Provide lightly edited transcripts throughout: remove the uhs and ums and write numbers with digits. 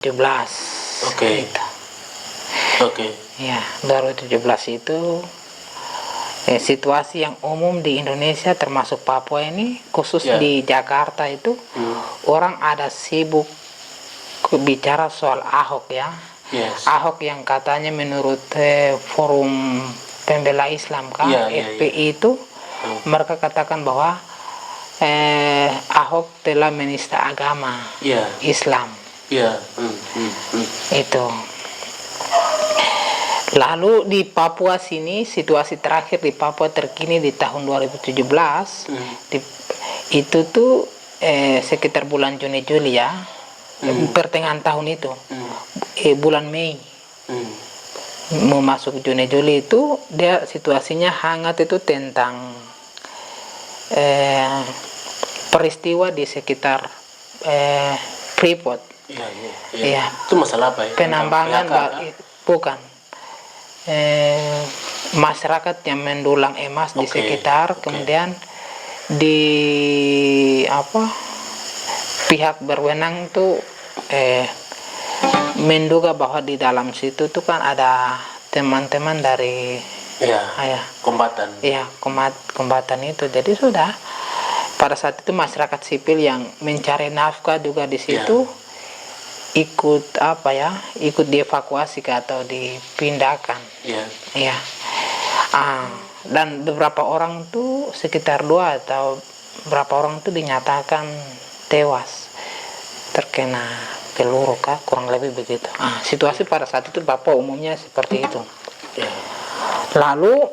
2017. Oke. Gitu. Oke. Ya, 2017 itu situasi yang umum di Indonesia termasuk Papua ini, khusus Ya. di Jakarta itu orang ada sibuk bicara soal Ahok ya. Yes. Ahok yang katanya menurut Forum Pembela Islam kan, Ya, ya, FPI itu mereka katakan bahwa Ahok telah menista agama Ya. Islam. Ya. Itu. Lalu di Papua sini, situasi terakhir di Papua terkini di tahun 2017 itu tuh sekitar bulan Juni Juli ya, pertengahan tahun itu, bulan Mei mau masuk Juni Juli itu dia situasinya hangat itu tentang peristiwa di sekitar Freeport. Iya. Itu masalah apa ya? Penambangan bukan. Masyarakat yang mendulang emas di sekitar, kemudian di pihak berwenang tuh menduga bahwa di dalam situ tuh kan ada teman-teman dari kombatan. Iya, kombatan itu. Jadi sudah pada saat itu masyarakat sipil yang mencari nafkah juga di situ ikut dievakuasi atau dipindahkan. Iya. Dan beberapa orang tuh sekitar 2 atau berapa orang tuh dinyatakan tewas terkena peluru kah, kurang lebih begitu. Situasi pada saat itu Papua umumnya seperti itu. Lalu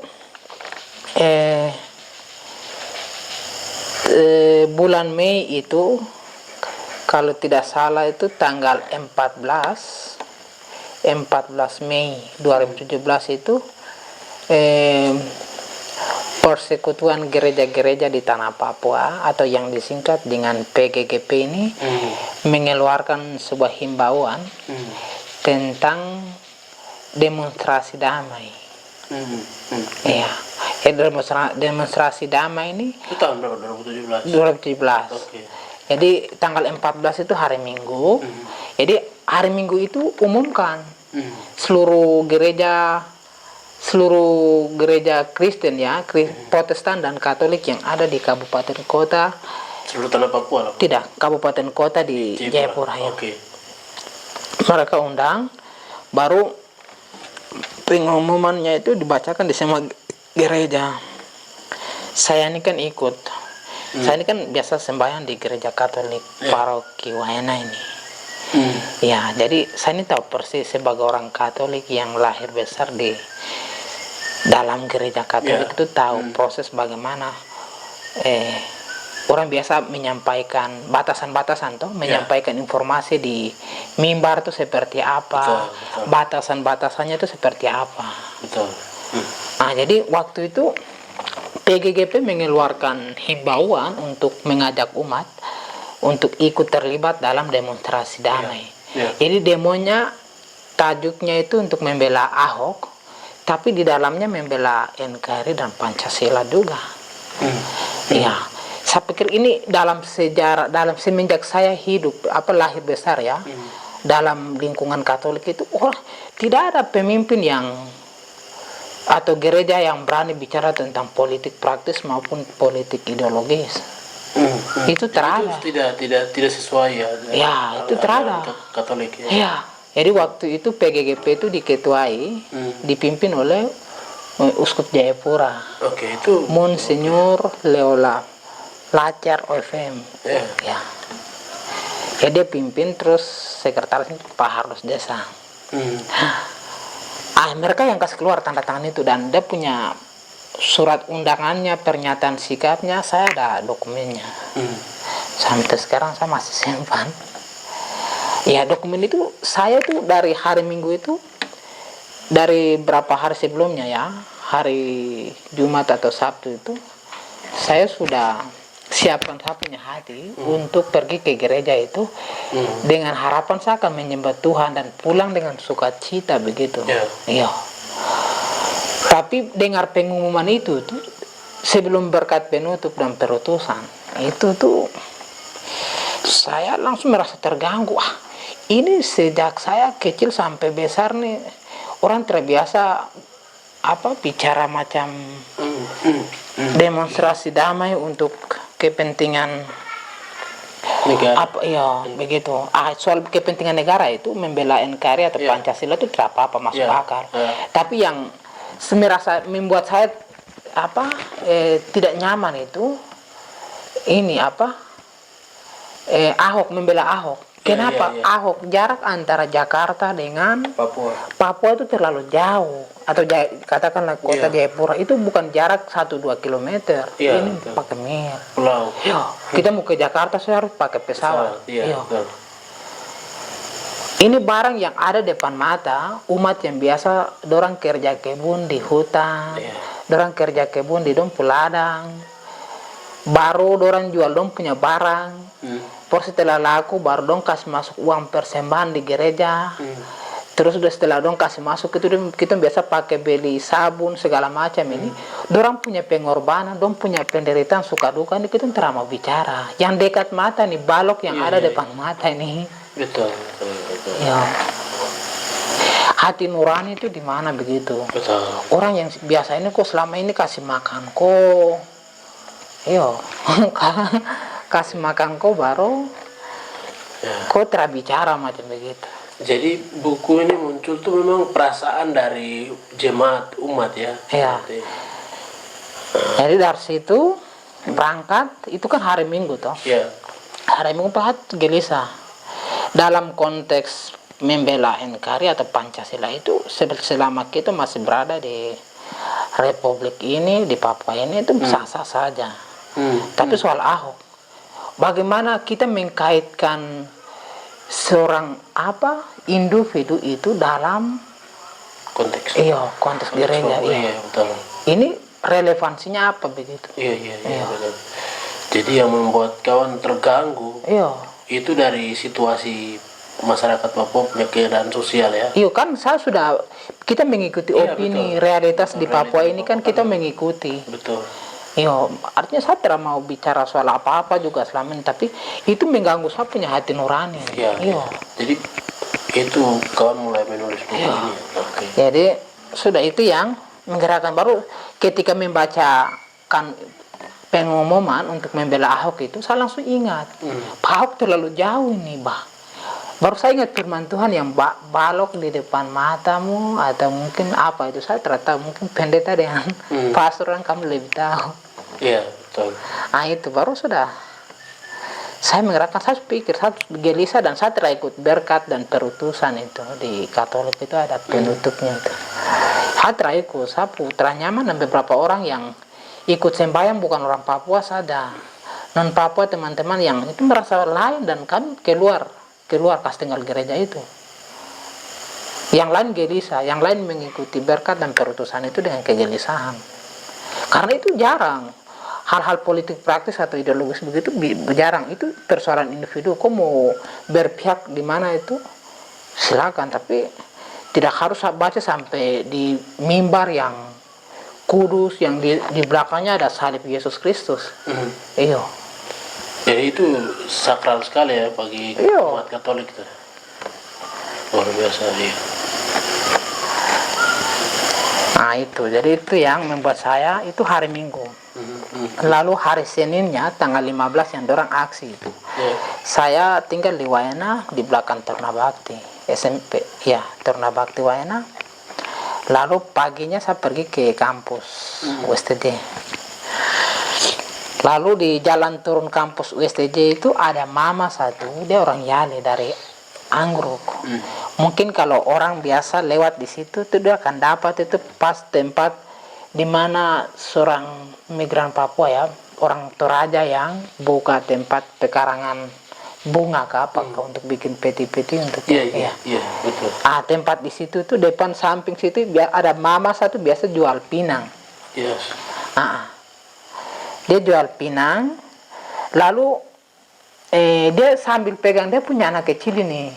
bulan Mei itu, kalau tidak salah itu tanggal 14 Mei 2017 itu persekutuan gereja-gereja di tanah Papua atau yang disingkat dengan PGGP ini mengeluarkan sebuah himbauan tentang demonstrasi damai. Iya. Demonstrasi damai ini Itu tahun berapa? 2017. 2017. Oke. Jadi tanggal 14 itu hari Minggu. Jadi hari Minggu itu umumkan seluruh gereja Kristen ya, Protestan dan Katolik yang ada di kabupaten kota. Seluruh tanah Papua lah? Tidak, kabupaten kota di Jayapura ya. Oke. Mereka undang, baru pengumumannya itu dibacakan di semua gereja. Saya ini kan ikut. Saya ini kan biasa sembahyang di gereja Katolik Paroki Wayana ini. Ya, jadi saya ini tahu persis sebagai orang Katolik yang lahir besar di dalam gereja Katolik itu tahu proses bagaimana orang biasa menyampaikan batasan-batasan menyampaikan informasi di mimbar itu seperti apa, batasan-batasannya itu seperti apa. Betul. Jadi waktu itu PGGP mengeluarkan himbauan untuk mengajak umat untuk ikut terlibat dalam demonstrasi damai. Jadi demonya tajuknya itu untuk membela Ahok, tapi di dalamnya membela NKRI dan Pancasila juga. Ya, saya pikir ini dalam sejarah, semenjak saya hidup lahir besar ya, dalam lingkungan Katolik itu tidak ada pemimpin yang atau gereja yang berani bicara tentang politik praktis maupun politik ideologis. Itu terada. Itu tidak sesuai ya. Ya, itu terada. Katolik ya. Ya, jadi waktu itu PGGP itu diketuai, dipimpin oleh Uskup Jayapura. Oke, itu Monsinyur Leola Lacar OFM. Ya. Ya, dia pimpin, terus sekretarisnya Pak Hardos Desa. Mereka yang kasih keluar tanda tangan itu, dan dia punya surat undangannya, pernyataan sikapnya, saya ada dokumennya. Sampai sekarang saya masih simpan. Ya, dokumen itu saya tuh dari hari Minggu itu, dari berapa hari sebelumnya ya, hari Jumat atau Sabtu itu, saya sudah siapkan saya punya hati untuk pergi ke gereja itu dengan harapan saya akan menyembah Tuhan dan pulang dengan sukacita begitu. Iya. Tapi dengar pengumuman itu tuh, sebelum berkat penutup dan perutusan itu tuh saya langsung merasa terganggu. ini sejak saya kecil sampai besar nih orang terbiasa bicara macam demonstrasi damai untuk kepentingan negara. begitu. Soal kepentingan negara itu membela NKRI atau Pancasila itu tidak apa-apa, masuk akal. Tapi yang merasa membuat saya tidak nyaman itu ini Ahok, membela Ahok. Kenapa? Ahok, jarak antara Jakarta dengan Papua itu terlalu jauh. Atau katakanlah kota Jayapura itu bukan jarak 1-2 kilometer. Ini pakai mil. Pulau. Kita mau ke Jakarta saya harus pakai pesawat. Ini barang yang ada depan mata umat yang biasa dorang kerja kebun di hutan, dorang kerja kebun di dong ladang, baru dorang jual dong punya barang. Setelah laku baru dong kasih masuk uang persembahan di gereja. Terus setelah dong kasih masuk itu kita biasa pakai beli sabun segala macam ini. Dorang punya pengorbanan, dong punya penderitaan suka duka ini kita tidak mau bicara. Yang dekat mata nih balok yang ada depan mata ini. Betul. Hati nurani itu di mana begitu? Betul. Orang yang biasa ini kok selama ini kasih makan kok. Kasih makan kok baru kok terbicara macam begitu. Jadi buku ini muncul tuh memang perasaan dari jemaat umat ya. Jadi dari situ berangkat itu kan hari Minggu toh. Hari Minggu Pak gelisah. Dalam konteks membela NKRI atau Pancasila itu selama kita masih berada di Republik ini di Papua ini itu sah-sah saja. Tapi soal Ahok, bagaimana kita mengkaitkan seorang individu itu dalam konteks gereja. Betul. Ini relevansinya apa begitu? Betul. Jadi yang membuat kawan terganggu itu dari situasi masyarakat Papua punya keadaan sosial ya. Kan kita mengikuti opini realitas di Papua ini kan kita mengikuti. Betul. Artinya saya tidak mau bicara soal apa-apa juga selama ini, tapi itu mengganggu saya punya hati nurani. Jadi itu kawan mulai menulis buku ini. Jadi sudah itu yang menggerakkan. Baru ketika membacakan pengumuman untuk membela Ahok itu saya langsung ingat Pak Ahok terlalu jauh ini baru saya ingat firman Tuhan yang balok di depan matamu atau mungkin apa itu saya tidak tahu, mungkin pendeta dengan pastor yang kamu lebih tahu. Betul. Itu baru sudah saya menggerakkan, saya pikir saya gelisah dan saya ikut berkat dan perutusan itu di Katolik itu ada penutupnya itu. Saya ikut, saya putra nyaman dan beberapa orang yang ikut sembahyang bukan orang Papua saja, non Papua teman-teman yang itu merasa lain dan kami keluar kas tinggal gereja itu. Yang lain gelisah, yang lain mengikuti berkat dan perutusan itu dengan kegelisahan. Karena itu jarang. Hal-hal politik praktis atau ideologis begitu jarang. Itu persoalan individu. Kok mau berpihak di mana itu silakan, tapi tidak harus baca sampai di mimbar yang kudus yang di belakangnya ada salib Yesus Kristus. Jadi itu sakral sekali ya bagi umat Katolik itu. Luar biasa itu. Jadi itu yang membuat saya itu hari Minggu. Lalu hari Seninnya tanggal 15 yang dorang aksi itu. Saya tinggal di Wayana di belakang Taruna Bakti SMP. Taruna Bakti Wayana. Lalu paginya saya pergi ke kampus USTJ. Lalu di jalan turun kampus USTJ itu ada mama satu, dia orang Yali dari Anggrek. Mungkin kalau orang biasa lewat di situ tuh dia akan dapat itu pas tempat di mana seorang migran Papua orang Toraja yang buka tempat pekarangan bunga untuk bikin peti-peti untuk betul. Tempat di situ tuh depan samping situ ada mama satu biasa jual pinang. Dia jual pinang, lalu dia sambil pegang dia punya anak kecil ini.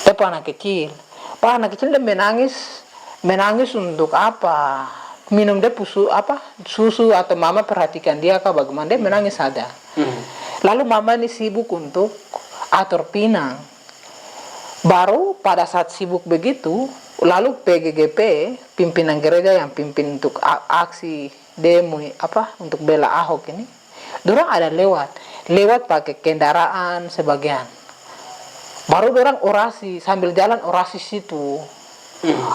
Dia punya anak kecil. Anak kecil dia menangis untuk apa? Minum dia susu atau mama perhatikan dia bagaimana dia menangis saja. Lalu mama ini sibuk untuk ator pinang. Baru pada saat sibuk begitu, lalu PGGP, pimpinan gereja yang pimpin untuk aksi demo untuk bela Ahok ini, dorang ada lewat pakai kendaraan sebagian. Baru dorang orasi sambil jalan orasi situ. Aduh,